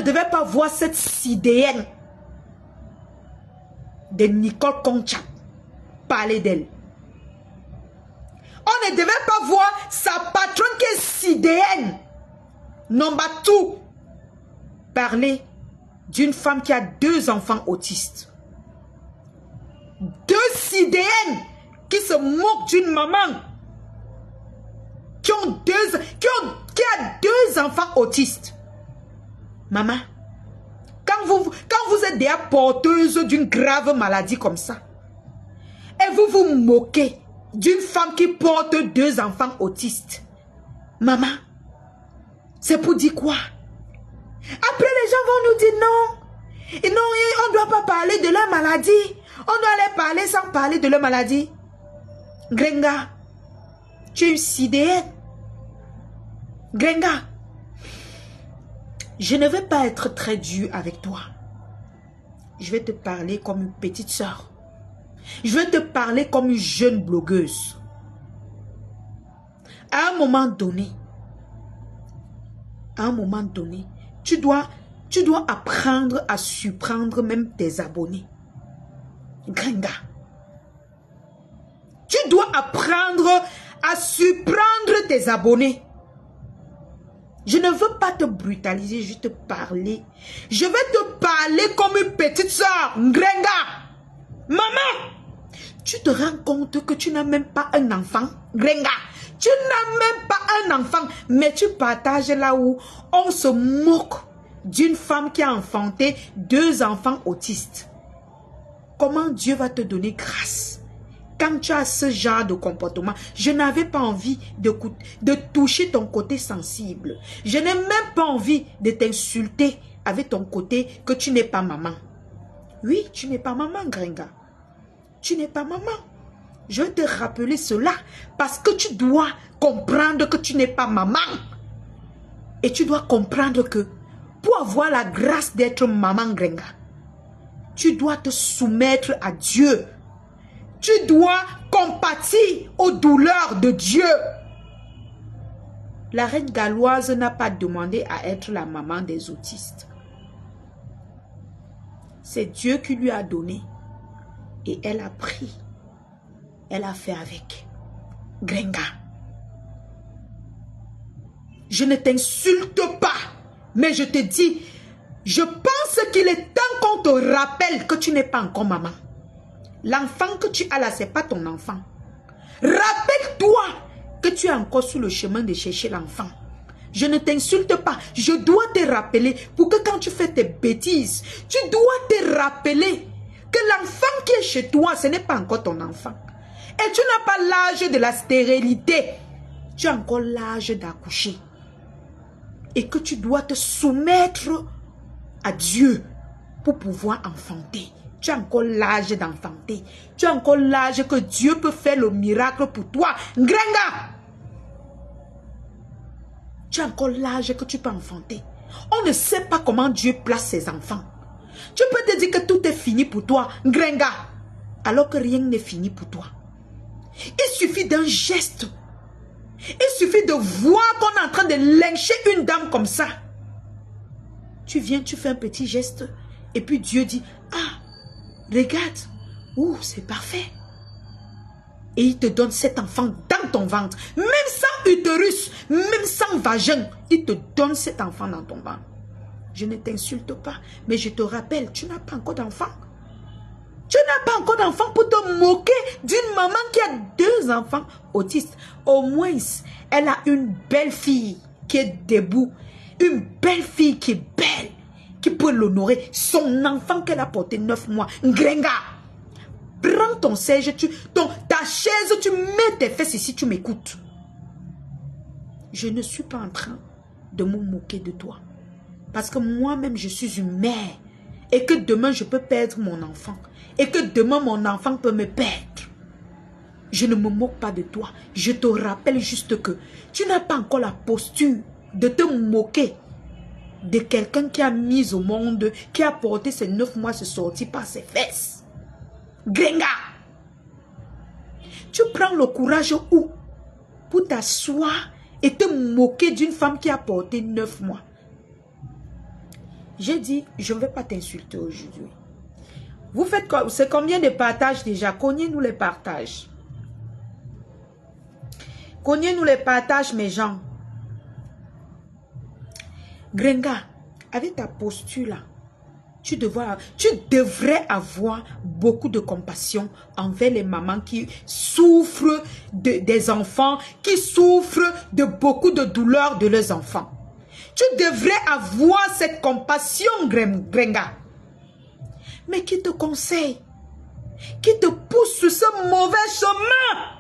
devait pas voir cette sidéenne de Nicole Concha parler d'elle. On ne devait pas voir sa patronne qui est sidéenne, Nombatou, parler d'une femme qui a 2 enfants autistes. 2 sidéennes qui se moquent d'une maman qui a 2 enfants autistes. Maman, quand vous êtes déjà porteuse d'une grave maladie comme ça, et vous vous moquez d'une femme qui porte 2 enfants autistes, maman, c'est pour dire quoi? Après, les gens vont nous dire non. Et non, on ne doit pas parler de leur maladie. On doit les parler sans parler de leur maladie. Grenga, tu es une sidéenne. Grenga, je ne vais pas être très dur avec toi. Je vais te parler comme une petite soeur. Je vais te parler comme une jeune blogueuse. À un moment donné, tu dois apprendre à surprendre même tes abonnés. Grenga. Tu dois apprendre à surprendre tes abonnés. Je ne veux pas te brutaliser, je vais te parler. Je vais te parler comme une petite soeur. Grenga. Maman, tu te rends compte que tu n'as même pas un enfant? Grenga. Tu n'as même pas un enfant, mais tu partages là où on se moque d'une femme qui a enfanté 2 enfants autistes. Comment Dieu va te donner grâce quand tu as ce genre de comportement? Je n'avais pas envie de toucher ton côté sensible. Je n'ai même pas envie de t'insulter avec ton côté que tu n'es pas maman. Oui, tu n'es pas maman, Grenga. Tu n'es pas maman. Je vais te rappeler cela parce que tu dois comprendre que tu n'es pas maman. Et tu dois comprendre que pour avoir la grâce d'être maman, Grenga, tu dois te soumettre à Dieu. Tu dois compatir aux douleurs de Dieu. La reine galloise n'a pas demandé à être la maman des autistes. C'est Dieu qui lui a donné. Et elle a pris. Elle a fait avec. Grenga. Je ne t'insulte pas, mais je te dis, je pense qu'il est temps qu'on te rappelle que tu n'es pas encore maman. L'enfant que tu as là, ce n'est pas ton enfant. Rappelle-toi que tu es encore sur le chemin de chercher l'enfant. Je ne t'insulte pas, je dois te rappeler pour que quand tu fais tes bêtises, tu dois te rappeler que l'enfant qui est chez toi, ce n'est pas encore ton enfant. Et tu n'as pas l'âge de la stérilité. Tu as encore l'âge d'accoucher. Et que tu dois te soumettre à Dieu pour pouvoir enfanter. Tu as encore l'âge d'enfanter. Tu as encore l'âge que Dieu peut faire le miracle pour toi. Grenga! Tu as encore l'âge que tu peux enfanter. On ne sait pas comment Dieu place ses enfants. Tu peux te dire que tout est fini pour toi, Grenga, alors que rien n'est fini pour toi. Il suffit d'un geste. Il suffit de voir qu'on est en train de lyncher une dame comme ça. Tu viens, tu fais un petit geste. Et puis Dieu dit, ah, regarde. Ouh, c'est parfait. Et il te donne cet enfant dans ton ventre. Même sans utérus, même sans vagin. Il te donne cet enfant dans ton ventre. Je ne t'insulte pas, mais je te rappelle, tu n'as pas encore d'enfant. Tu n'as pas encore d'enfant pour te moquer d'une maman qui a 2 enfants autistes. Au moins, elle a une belle fille qui est debout. Une belle fille qui est belle, qui peut l'honorer. Son enfant qu'elle a porté 9 mois. Grenga, prends ton siège, ta chaise, tu mets tes fesses ici, tu m'écoutes. Je ne suis pas en train de me moquer de toi. Parce que moi-même, je suis une mère. Et que demain, je peux perdre mon enfant. Et que demain, mon enfant peut me perdre. Je ne me moque pas de toi. Je te rappelle juste que tu n'as pas encore la posture de te moquer de quelqu'un qui a mis au monde, qui a porté ses 9 mois, se sortir par ses fesses. Grenga! Tu prends le courage où? Pour t'asseoir et te moquer d'une femme qui a porté 9 mois. J'ai dit, je ne vais pas t'insulter aujourd'hui. Vous faites quoi? C'est combien de partages déjà? Cognez-nous les partages. Cognez-nous les partages, mes gens. Grenga, avec ta posture là, tu devrais avoir beaucoup de compassion envers les mamans qui souffrent des enfants, qui souffrent de beaucoup de douleurs de leurs enfants. Tu devrais avoir cette compassion, Grenga. Mais qui te conseille, qui te pousse sur ce mauvais chemin,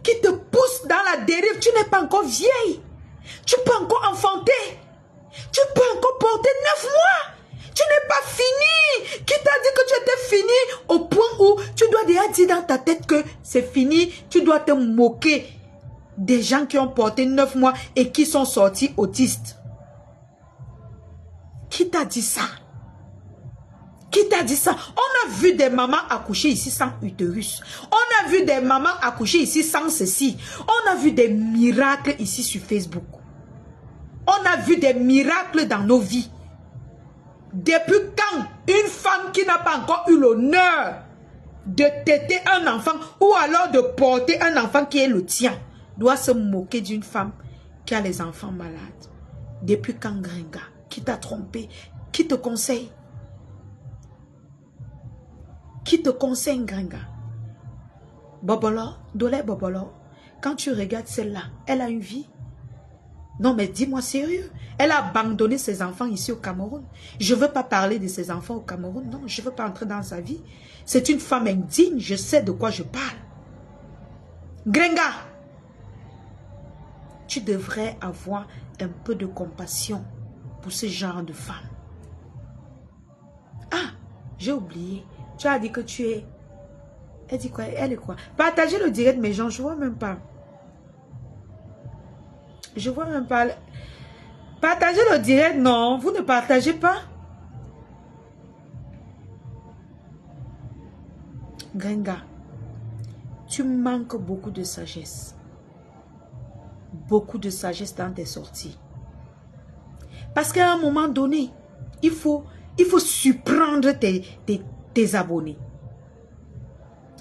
qui te pousse dans la dérive. Tu n'es pas encore vieille, tu peux encore enfanter, tu peux encore porter 9 mois. Tu n'es pas fini. Qui t'a dit que tu étais fini au point où tu dois déjà dire dans ta tête que c'est fini. Tu dois te moquer des gens qui ont porté 9 mois et qui sont sortis autistes. Qui t'a dit ça? Qui t'a dit ça? On a vu des mamans accoucher ici sans utérus. On a vu des mamans accoucher ici sans ceci. On a vu des miracles ici sur Facebook. On a vu des miracles dans nos vies. Depuis quand une femme qui n'a pas encore eu l'honneur de téter un enfant ou alors de porter un enfant qui est le tien doit se moquer d'une femme qui a les enfants malades? Depuis quand, Grenga? Qui t'a trompé? Qui te conseille? Qui te conseille, Grenga? Bobolo, Dolé Bobolo, quand tu regardes celle-là, elle a une vie? Non, mais dis-moi sérieux. Elle a abandonné ses enfants ici au Cameroun. Je ne veux pas parler de ses enfants au Cameroun. Non, je ne veux pas entrer dans sa vie. C'est une femme indigne. Je sais de quoi je parle. Grenga, tu devrais avoir un peu de compassion pour ce genre de femme. Ah, j'ai oublié. Tu as dit que tu es... Elle dit quoi? Elle est quoi? Partagez le direct, mes gens. Je ne vois même pas. Je vois même pas. Partagez le direct, non. Vous ne partagez pas. Grenga, tu manques beaucoup de sagesse. Beaucoup de sagesse dans tes sorties. Parce qu'à un moment donné, il faut surprendre tes abonnés.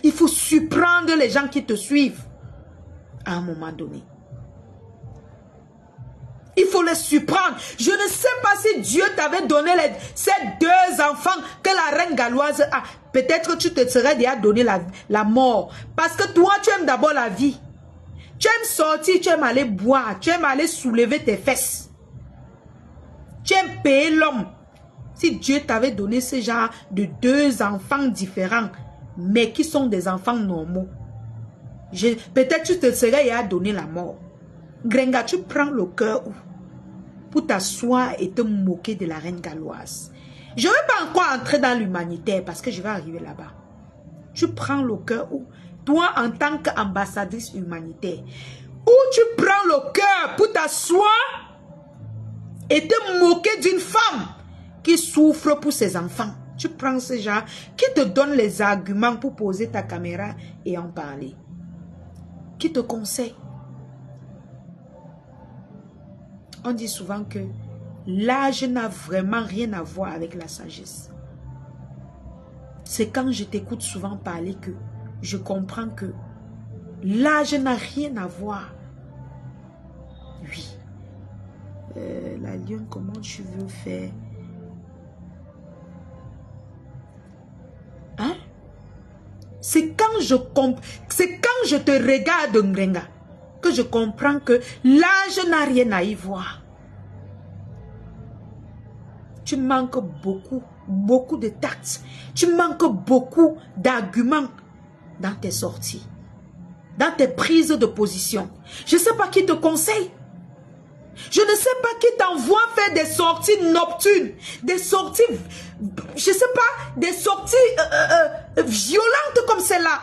Il faut surprendre les gens qui te suivent. À un moment donné. Il faut les surprendre. Je ne sais pas si Dieu t'avait donné ces 2 enfants que la reine galloise a. Peut-être tu te serais déjà donné la mort. Parce que toi, tu aimes d'abord la vie. Tu aimes sortir, tu aimes aller boire, tu aimes aller soulever tes fesses. Tu aimes payer l'homme. Si Dieu t'avait donné ce genre de 2 enfants différents, mais qui sont des enfants normaux, peut-être tu te serais déjà donné la mort. Grenga, tu prends le cœur où? Pour t'asseoir et te moquer de la reine galloise. Je ne vais pas encore entrer dans l'humanitaire parce que je vais arriver là-bas. Tu prends le cœur où? Toi, en tant qu'ambassadrice humanitaire, où tu prends le cœur pour t'asseoir et te moquer d'une femme qui souffre pour ses enfants. Tu prends ce genre qui te donne les arguments pour poser ta caméra et en parler. Qui te conseille? On dit souvent que l'âge n'a vraiment rien à voir avec la sagesse. C'est quand je t'écoute souvent parler que je comprends que l'âge n'a rien à voir. Oui. La lionne, comment tu veux faire? Hein? C'est quand je te regarde, Ngrenga, que je comprends que l'âge n'a rien à y voir. Tu manques beaucoup de tact. Tu manques beaucoup d'arguments dans tes sorties, dans tes prises de position. Je ne sais pas qui te conseille. Je ne sais pas qui t'envoie faire des sorties nocturnes, des sorties, je ne sais pas, des sorties violentes comme celle-là.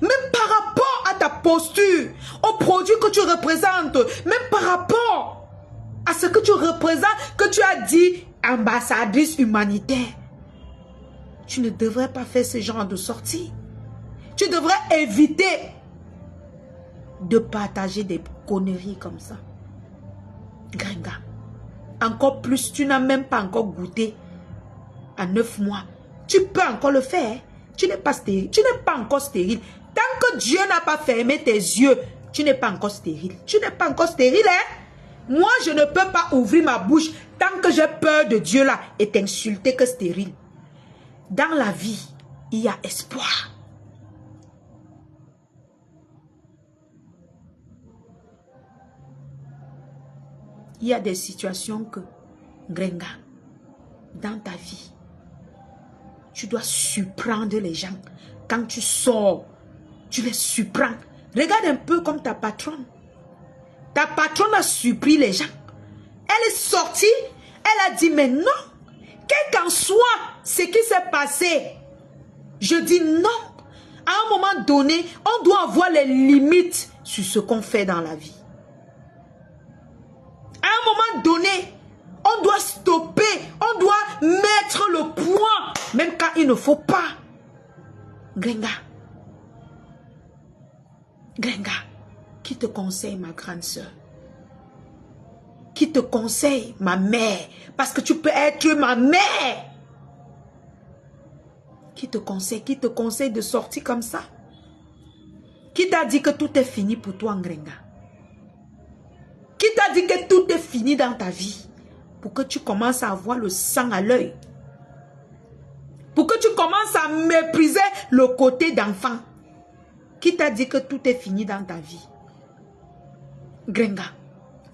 Même par rapport à ta posture, au produit que tu représentes, même par rapport à ce que tu représentes, que tu as dit ambassadrice humanitaire. Tu ne devrais pas faire ce genre de sortie. Tu devrais éviter de partager des conneries comme ça. Grenga, encore plus, tu n'as même pas encore goûté à 9 mois. Tu peux encore le faire. Tu n'es pas stérile. Tu n'es pas encore stérile. Tant que Dieu n'a pas fermé tes yeux, tu n'es pas encore stérile. Tu n'es pas encore stérile, hein? Moi, je ne peux pas ouvrir ma bouche tant que j'ai peur de Dieu là et t'insulter que stérile. Dans la vie, il y a espoir. Il y a des situations que, Grenga, dans ta vie, tu dois surprendre les gens. Quand tu sors, tu les surprends. Regarde un peu comme ta patronne. Ta patronne a surpris les gens. Elle est sortie, elle a dit, mais non, quel qu'en soit ce qui s'est passé, je dis non. À un moment donné, on doit avoir les limites sur ce qu'on fait dans la vie. À un moment donné, on doit stopper, on doit mettre le point, même quand il ne faut pas. Grenga, Grenga, qui te conseille ma grande soeur? Qui te conseille ma mère? Parce que tu peux être ma mère. Qui te conseille de sortir comme ça? Qui t'a dit que tout est fini pour toi, Grenga? Qui t'a dit que tout est fini dans ta vie? Pour que tu commences à avoir le sang à l'œil. Pour que tu commences à mépriser le côté d'enfant. Qui t'a dit que tout est fini dans ta vie? Grenga,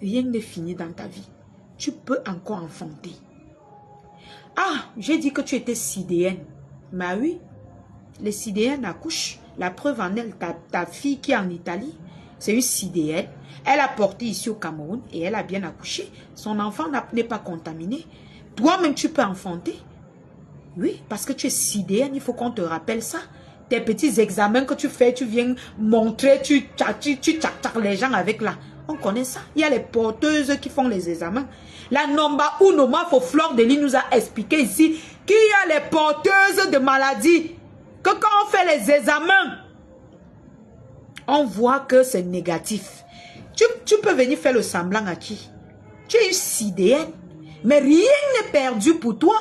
rien n'est fini dans ta vie. Tu peux encore enfanter. Ah, j'ai dit que tu étais sidéenne. Mais oui, les sidéennes accouchent. La preuve en est, ta fille qui est en Italie, c'est une sidéenne. Elle a porté ici au Cameroun et elle a bien accouché. Son enfant n'est pas contaminé. Toi-même, tu peux enfanter. Oui, parce que tu es sidéenne, il faut qu'on te rappelle ça. Tes petits examens que tu fais, tu viens montrer, tu tchac les gens avec là. On connaît ça. Il y a les porteuses qui font les examens. La Nomba ou Noma Fleur de Lille nous a expliqué ici qu'il y a les porteuses de maladies. Que quand on fait les examens, on voit que c'est négatif. Tu peux venir faire le semblant à qui? Tu es une sidéenne. Mais rien n'est perdu pour toi.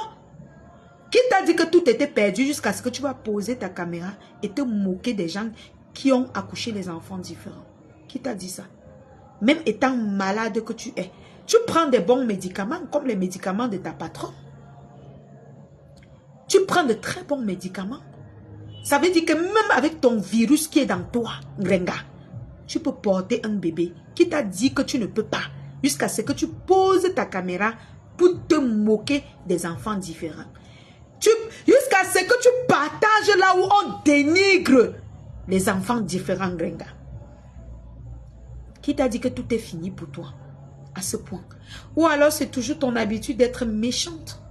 Qui t'a dit que tout était perdu jusqu'à ce que tu vas poser ta caméra et te moquer des gens qui ont accouché les enfants différents? Qui t'a dit ça? Même étant malade que tu es, tu prends des bons médicaments comme les médicaments de ta patronne. Tu prends de très bons médicaments. Ça veut dire que même avec ton virus qui est dans toi, Grenga, tu peux porter un bébé. Qui t'a dit que tu ne peux pas jusqu'à ce que tu poses ta caméra pour te moquer des enfants différents? Jusqu'à ce que tu partages là où on dénigre les enfants différents, Grenga. Qui t'a dit que tout est fini pour toi à ce point? Ou alors c'est toujours ton habitude d'être méchante,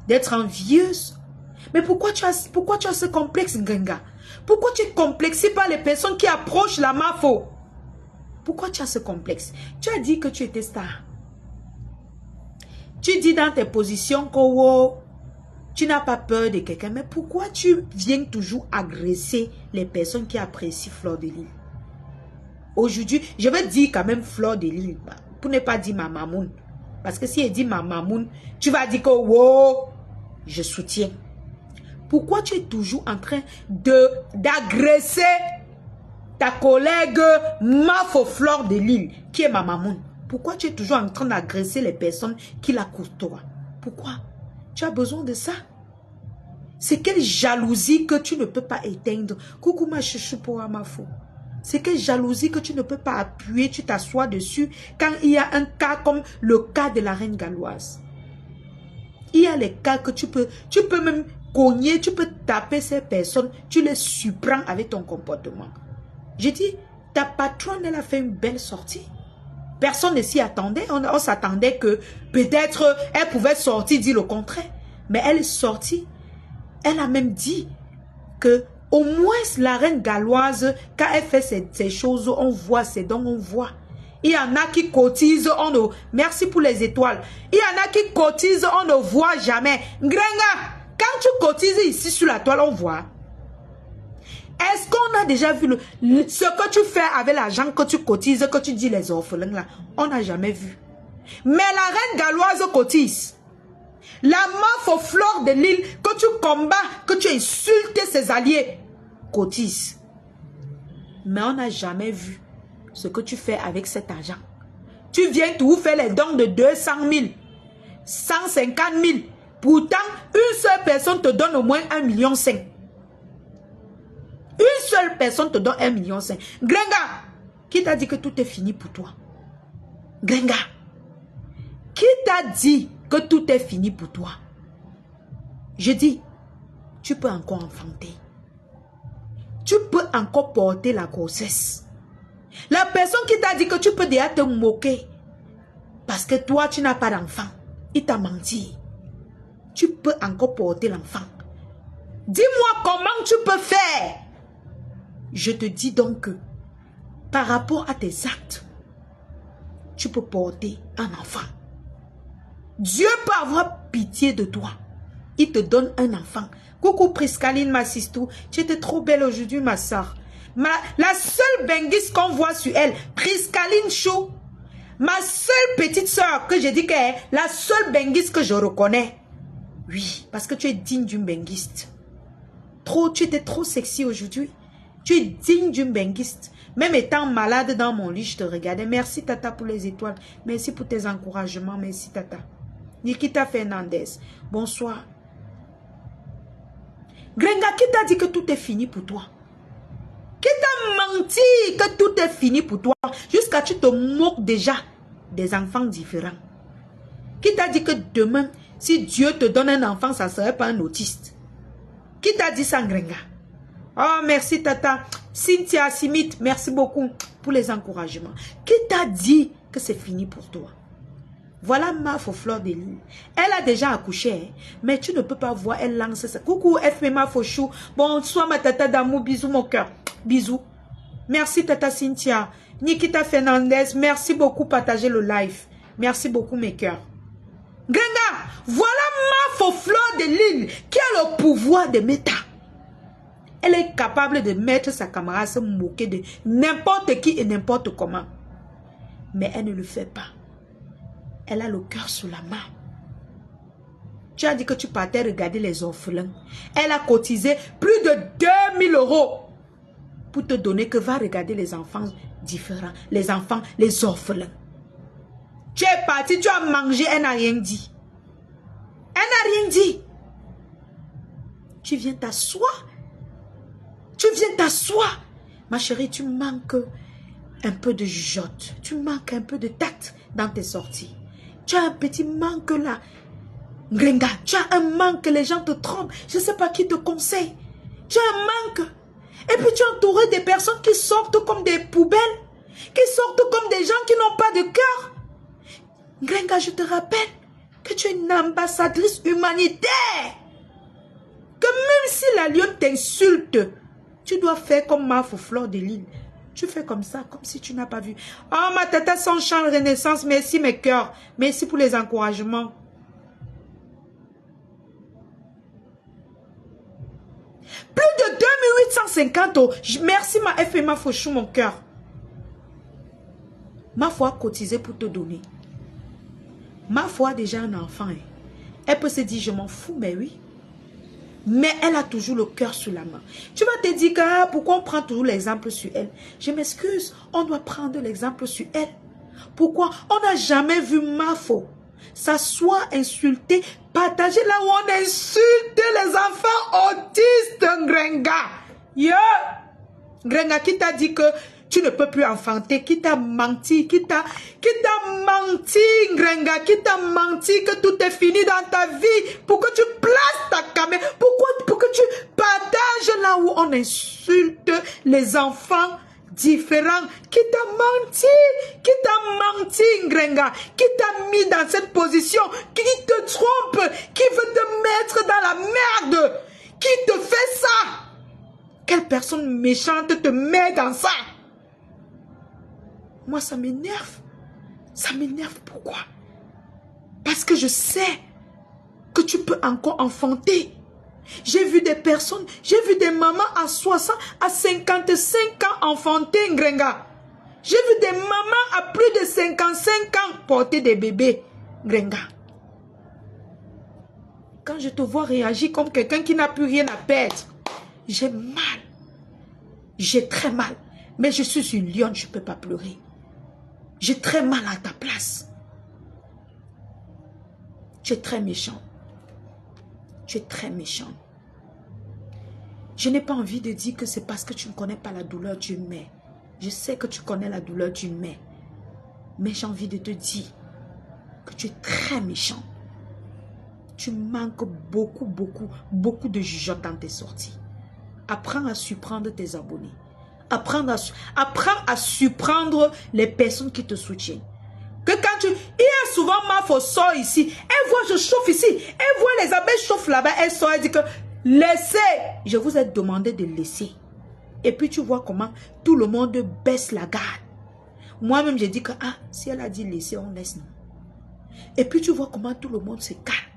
d'être envieuse. Mais pourquoi tu as ce complexe, Grenga? Pourquoi tu ne complexes pas les personnes qui approchent la MAFO? Pourquoi tu as ce complexe? Tu as dit que tu étais star. Tu dis dans tes positions que oh, tu n'as pas peur de quelqu'un. Mais pourquoi tu viens toujours agresser les personnes qui apprécient Fleur de Lille? Aujourd'hui, je vais dire quand même Fleur de Lille, pour ne pas dire ma mamoun. Parce que si elle dit ma mamoun, tu vas dire que wow, je soutiens. Pourquoi tu es toujours en train d'agresser ta collègue Mafo Fleur de Lille, qui est ma mamoun? Pourquoi tu es toujours en train d'agresser les personnes qui la côtoient? Pourquoi? Tu as besoin de ça? C'est quelle jalousie que tu ne peux pas éteindre? Coucou ma chouchou pour Amafo. C'est quelle jalousie que tu ne peux pas appuyer, tu t'assois dessus quand il y a un cas comme le cas de la reine galloise. Il y a les cas que tu peux même cogner, tu peux taper ces personnes, tu les surprends avec ton comportement. Je dis, ta patronne, elle a fait une belle sortie. Personne ne s'y attendait. On s'attendait que peut-être elle pouvait sortir, dire le contraire. Mais elle est sortie. Elle a même dit que au moins la reine galloise, quand elle fait ces choses, on voit, c'est donc on voit. Il y en a qui cotisent, merci pour les étoiles. Il y en a qui cotisent, on ne voit jamais. Grenga, quand tu cotises ici sur la toile, on voit. Est-ce qu'on a déjà vu ce que tu fais avec l'argent que tu cotises, que tu dis les orphelins là? On n'a jamais vu. Mais la reine galloise cotise. La meuf aux fleurs de l'île que tu combats, que tu insultes ses alliés, cotise. Mais on n'a jamais vu ce que tu fais avec cet argent. Tu viens tout faire les dons de 200 000, 150 000. Pourtant, une seule personne te donne au moins 1,5 million. Une seule personne te donne 1,5 million. Grenga, qui t'a dit que tout est fini pour toi? Grenga, qui t'a dit que tout est fini pour toi? Je dis, tu peux encore enfanter. Tu peux encore porter la grossesse. La personne qui t'a dit que tu peux déjà te moquer parce que toi, tu n'as pas d'enfant, il t'a menti. Tu peux encore porter l'enfant. Dis-moi comment tu peux faire. Je te dis donc que par rapport à tes actes, tu peux porter un enfant. Dieu peut avoir pitié de toi. Il te donne un enfant. Coucou Priscaline, ma sistou. Tu étais trop belle aujourd'hui, ma soeur. La seule benguise qu'on voit sur elle, Priscaline Chou, ma seule petite soeur que j'ai dit qu'elle est la seule benguise que je reconnais. Oui, parce que tu es digne d'une benguiste. Tu étais trop sexy aujourd'hui. Tu es digne d'une benguiste. Même étant malade dans mon lit, je te regardais. Merci Tata pour les étoiles. Merci pour tes encouragements. Merci Tata. Nikita Fernandez. Bonsoir. Grenga, qui t'a dit que tout est fini pour toi? Qui t'a menti que tout est fini pour toi? Jusqu'à tu te moques déjà des enfants différents. Qui t'a dit que demain, si Dieu te donne un enfant, ça ne serait pas un autiste? Qui t'a dit ça, Grenga? Oh, merci Tata. Cynthia Simit, merci beaucoup pour les encouragements. Qui t'a dit que c'est fini pour toi? Voilà ma fleur de l'île. Elle a déjà accouché, hein? Mais tu ne peux pas voir, elle lance ça. Coucou FMA Fochou. Bonsoir ma tata d'amour, bisous mon cœur. Bisous. Merci Tata Cynthia. Nikita Fernandez, merci beaucoup partager le live. Merci beaucoup mes cœurs. Grenga, voilà ma fleur de l'île qui a le pouvoir de méta. Elle est capable de mettre sa camarade se moquer de n'importe qui et n'importe comment. Mais elle ne le fait pas. Elle a le cœur sous la main. Tu as dit que tu partais regarder les orphelins. Elle a cotisé plus de 2000 € pour te donner que va regarder les enfants différents. Les enfants, les orphelins. Tu es parti, tu as mangé, elle n'a rien dit. Elle n'a rien dit. Tu viens t'asseoir. Tu viens t'asseoir. Ma chérie, tu manques un peu de jugeote. Tu manques un peu de tact dans tes sorties. Tu as un petit manque là. Grenga, tu as un manque, les gens te trompent. Je ne sais pas qui te conseille. Tu as un manque. Et puis tu es entouré des personnes qui sortent comme des poubelles. Qui sortent comme des gens qui n'ont pas de cœur. Grenga, je te rappelle que tu es une ambassadrice humanitaire. Que même si la lionne t'insulte, tu dois faire comme ma fleur de l'île. Tu fais comme ça, comme si tu n'as pas vu. Oh, ma tata sans champ renaissance, merci mes cœurs. Merci pour les encouragements. Plus de 2850 €. Merci ma FMA Fauchou, mon cœur. Ma foi a cotisé pour te donner. Ma foi a déjà un enfant. Hein. Elle peut se dire, je m'en fous, mais oui. Mais elle a toujours le cœur sur la main. Tu vas te dire que pourquoi on prend toujours l'exemple sur elle? Je m'excuse, on doit prendre l'exemple sur elle. Pourquoi? On n'a jamais vu Mafo s'asseoir, insulter, partager là où on insulte les enfants autistes, Grenga. Yeah. Grenga, qui t'a dit que tu ne peux plus enfanter, qui t'a menti, qui t'a menti, Grenga, qui t'a menti que tout est fini dans ta vie, pour que tu places ta caméra, pour que tu partages là où on insulte les enfants différents, qui t'a menti, Grenga, qui t'a mis dans cette position, qui te trompe, qui veut te mettre dans la merde, qui te fait ça. Quelle personne méchante te met dans ça? Moi, ça m'énerve. Ça m'énerve. Pourquoi? Parce que je sais que tu peux encore enfanter. J'ai vu des personnes, j'ai vu des mamans à 60, à 55 ans enfanter, Grenga. J'ai vu des mamans à plus de 55 ans porter des bébés. Grenga. Quand je te vois réagir comme quelqu'un qui n'a plus rien à perdre, j'ai mal. J'ai très mal. Mais je suis une lionne, je ne peux pas pleurer. J'ai très mal à ta place. Tu es très méchant. Tu es très méchant. Je n'ai pas envie de dire que c'est parce que tu ne connais pas la douleur d'une mère. Je sais que tu connais la douleur d'une mère. Mais j'ai envie de te dire que tu es très méchant. Tu manques beaucoup de jugeote dans tes sorties. Apprends à surprendre tes abonnés. Apprends à surprendre les personnes qui te soutiennent. Que quand tu... Il y a souvent ma faux sort ici. Elle voit, je chauffe ici. Elle voit les abeilles chauffent là-bas. Elle sort, elle dit que laissez. Je vous ai demandé de laisser. Et puis tu vois comment tout le monde baisse la garde. Moi-même, j'ai dit que, ah, si elle a dit laisser, on laisse, non. Et puis tu vois comment tout le monde se calme.